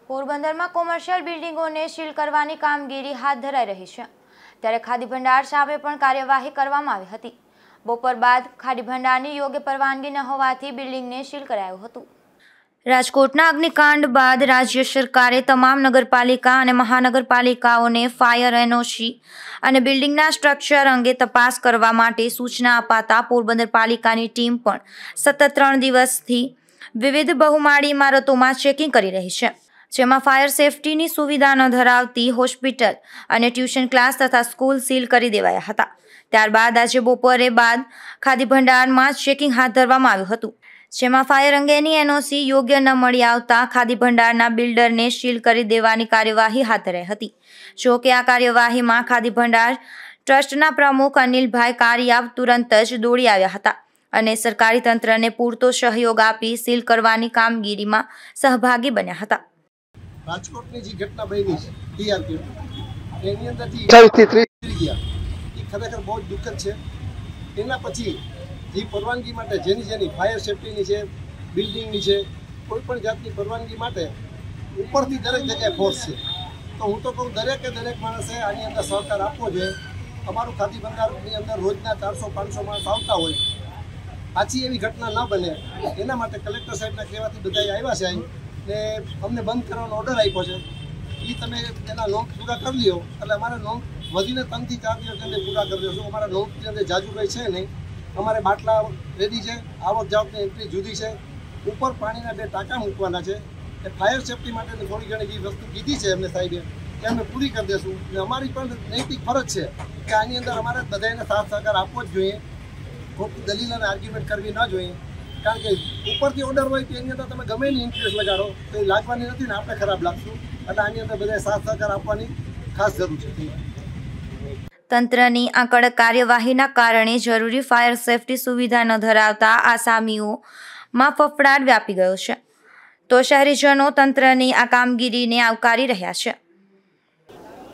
પોરબંદરમાં commercial બિલ્ડિંગોને seal કરવાની કામગીરી હાથ ધરાઈ રહી છે, ત્યારે ખાદી ભંડાર સામે પણ કાર્યવાહી કરવામાં આવી હતી। બપોર બાદ ખાદી ભંડારની યોગ્ય પરવાનગી ન હોવાથી બિલ્ડિંગને સીલ કરાયું હતું। રાજકોટના અગ્નિકાંડ બાદ રાજ્ય સરકારે તમામ નગરપાલિકા અને મહાનગરપાલિકાઓને ફાયર એનઓસી અને બિલ્ડિંગના સ્ટ્રક્ચર અંગે તપાસ કરવા માટે સૂચના અપાતા પોરબંદર પાલિકાની ટીમ પણ સતત 3 દિવસથી વિવિધ બહુમાળી ઇમારતોમાં ચેકિંગ કરી રહી છે, જેમાં ફાયર સેફટીની સુવિધા ન ધરાવતી હોસ્પિટલ અને ટ્યુશન ક્લાસ તથા સ્કૂલ સીલ કરી દેવાયા હતા। ત્યારબાદ આજે બપોરે બાદ ખાદી ભંડારમાં ચેકિંગ હાથ ધરવામાં આવ્યું હતું, જેમાં ફાયર અંગેની એનઓસી યોગ્ય ન મળી આવતા ખાદી ભંડારના બિલ્ડરને સીલ કરી દેવાની કાર્યવાહી હાથ ધરાઈ હતી। જો કે આ કાર્યવાહીમાં ખાદી ભંડાર ટ્રસ્ટના પ્રમુખ અનિલભાઈ કારિયા તુરંત જ દોડી આવ્યા હતા અને સરકારી તંત્રને પૂરતો સહયોગ આપી સીલ કરવાની કામગીરીમાં સહભાગી બન્યા હતા। રાજકોટની જે ઘટના બની છે ટીઆરપી એની અંદરથી 28 ગયા એ ખરેખર બહુ દુઃખદ છે। એના પછી જે પરવાનગી માટે જેની ફાયર સેફટીની છે, બિલ્ડિંગની છે, કોઈ પણ જાતની પરવાનગી માટે ઉપરથી દરેક જગ્યાએ ફોર્સ છે। તો હું તો કહું દરેક માણસે આની અંદર સહકાર આપવો જોઈએ। અમારું ખાદી ભંડારની અંદર રોજના 400-500 માણસ આવતા હોય, પાછી એવી ઘટના ન બને એના માટે કલેક્ટર સાહેબના કહેવાથી બધા આવ્યા છે ને અમને બંધ કરવાનો ઓર્ડર આપ્યો છે। એ તમે એના નોંધ પૂરા કરી લ્યો એટલે અમારા નોંધ વધીને 3 થી 4 દિવસની અંદર પૂરા કરી દેશું। અમારા નોંધની અંદર જાજુ કંઈ છે નહીં, અમારે બાટલા રેડી છે, આવક જાવકની એન્ટ્રી જુદી છે, ઉપર પાણીના 2 ટાંકા મૂકવાના છે। એ ફાયર સેફટી માટેની થોડી ઘણી જે વસ્તુ કીધી છે એમને સાહેબે કે અમે પૂરી કરી દઈશું ને અમારી પણ નૈતિક ફરજ છે કે આની અંદર અમારે બધાને સાથ સહકાર આપવો જ જોઈએ, ખોટી દલીલ અને આર્ગ્યુમેન્ટ કરવી ન જોઈએ। કારણ કે ઉપરથી ઓર્ડર હોય તો એની અંદર તમે ગમે એની ઇન્ટરેસ્ટ લગાડો તો એ લાગવાની નથી ને આપણે ખરાબ લાગશું, એટલે આની અંદર બધાએ સાથ સહકાર આપવાની ખાસ જરૂર છે। તંત્રની આ કડક કાર્યવાહીના કારણે જરૂરી ફાયર સેફટી સુવિધા ન ધરાવતા આસામીઓમાં ફફડાટ વ્યાપી ગયો છે, તો શહેરીજનો તંત્રની આ કામગીરીને આવકારી રહ્યા છે।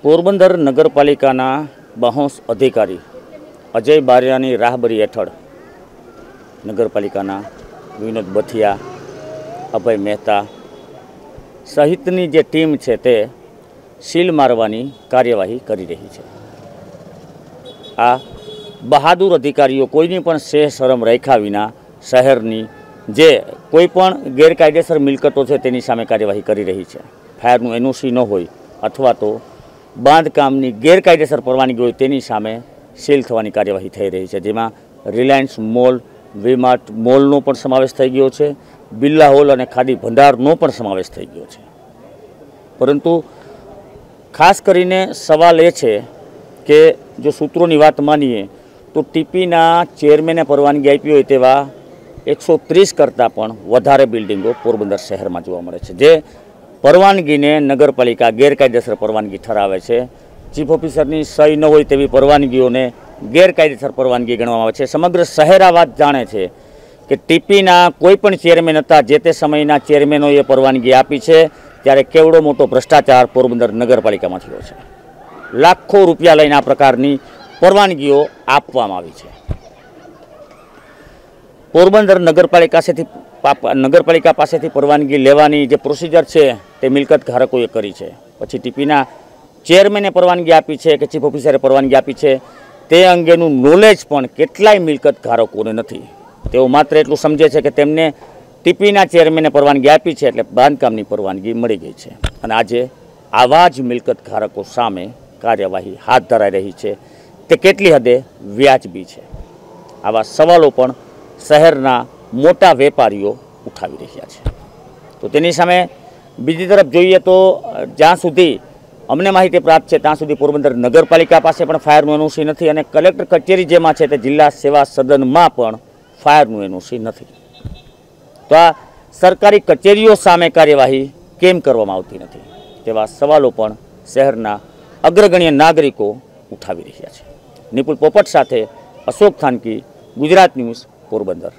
પોરબંદર નગરપાલિકાના બહોશ અધિકારી અજય બારિયાની રાહબરી હેઠળ નગરપાલિકાના વિનોદ બથિયા, અભય મહેતા સહિતની જે ટીમ છે તે સીલ મારવાની કાર્યવાહી કરી રહી છે। આ બહાદુર અધિકારીઓ કોઈની પણ સેહ શરમ રાખ્યા વિના શહેરની જે કોઈ પણ ગેરકાયદેસર મિલકતો છે તેની સામે કાર્યવાહી કરી રહી છે। ફાયરનું એનઓસી ન હોય અથવા તો બાંધકામની ગેરકાયદેસર પરવાનગી હોય તેની સામે સીલ થવાની કાર્યવાહી થઈ રહી છે, જેમાં રિલાયન્સ મોલ, વીમાર્ટ મોલનો પણ સમાવેશ થઈ ગયો છે, બિરલા હોલ અને ખાદી ભંડારનો પણ સમાવેશ થઈ ગયો છે। પરંતુ ખાસ કરીને સવાલ એ છે કે જો સૂત્રોની વાત માનીએ તો ટીપીના ચેરમેને પરવાનગી આપી હોય તેવા 130 કરતાં પણ વધારે બિલ્ડિંગો પોરબંદર શહેરમાં જોવા મળે છે, જે પરવાનગીને નગરપાલિકા ગેરકાયદેસર પરવાનગી ઠરાવે છે। ચીફ ઓફિસરની સહી ન હોય તેવી પરવાનગીઓને ગેરકાયદેસર પરવાનગી ગણવામાં આવે છે। સમગ્ર શહેર આ વાત જાણે છે કે ટીપીના કોઈ પણ ચેરમેન હતા જે તે સમયના ચેરમેનોએ પરવાનગી આપી છે, ત્યારે કેવડો મોટો ભ્રષ્ટાચાર પોરબંદર નગરપાલિકામાં થયો છે। લાખો રૂપિયા લઈને આ પ્રકારની પરવાનગીઓ આપવામાં આવી છે। પોરબંદર નગરપાલિકા પાસેથી પરવાનગી લેવાની જે પ્રોસિજર છે તે મિલકત ધારકોએ કરી છે, પછી ટીપીના ચેરમેને પરવાનગી આપી છે કે ચીફ ઓફિસરે પરવાનગી આપી છે તે અંગેનું નોલેજ પણ કેટલાય મિલકત ધારકોને નથી। તેઓ માત્ર એટલું સમજે છે કે તેમને ટીપીના ચેરમેને પરવાનગી આપી છે એટલે બાંધકામની પરવાનગી મળી ગઈ છે, અને આજે આવા જ મિલકત ધારકો સામે કાર્યવાહી હાથ ધરાઈ રહી છે તે કેટલી હદે વ્યાજબી છે, આવા સવાલો પણ શહેરના મોટા વેપારીઓ ઉઠાવી રહ્યા છે। તો તેની સામે બીજી તરફ જોઈએ તો જ્યાં સુધી અમને માહિતી પ્રાપ્ત છે ત્યાં સુધી પોરબંદર નગરપાલિકા પાસે પણ ફાયરનું એનઓસી નથી અને કલેક્ટર કચેરી જેમાં છે તે જિલ્લા સેવા સદનમાં પણ ફાયરનું એનઓસી નથી। તો આ સરકારી કચેરીઓ સામે કાર્યવાહી કેમ કરવામાં આવતી નથી તેવા સવાલો પણ શહેરના અગ્રગણ્ય નાગરિકો ઉઠાવી રહ્યા છે। નિપુલ પોપટ સાથે અશોક થાનકી, ગુજરાત ન્યૂઝ, પોરબંદર।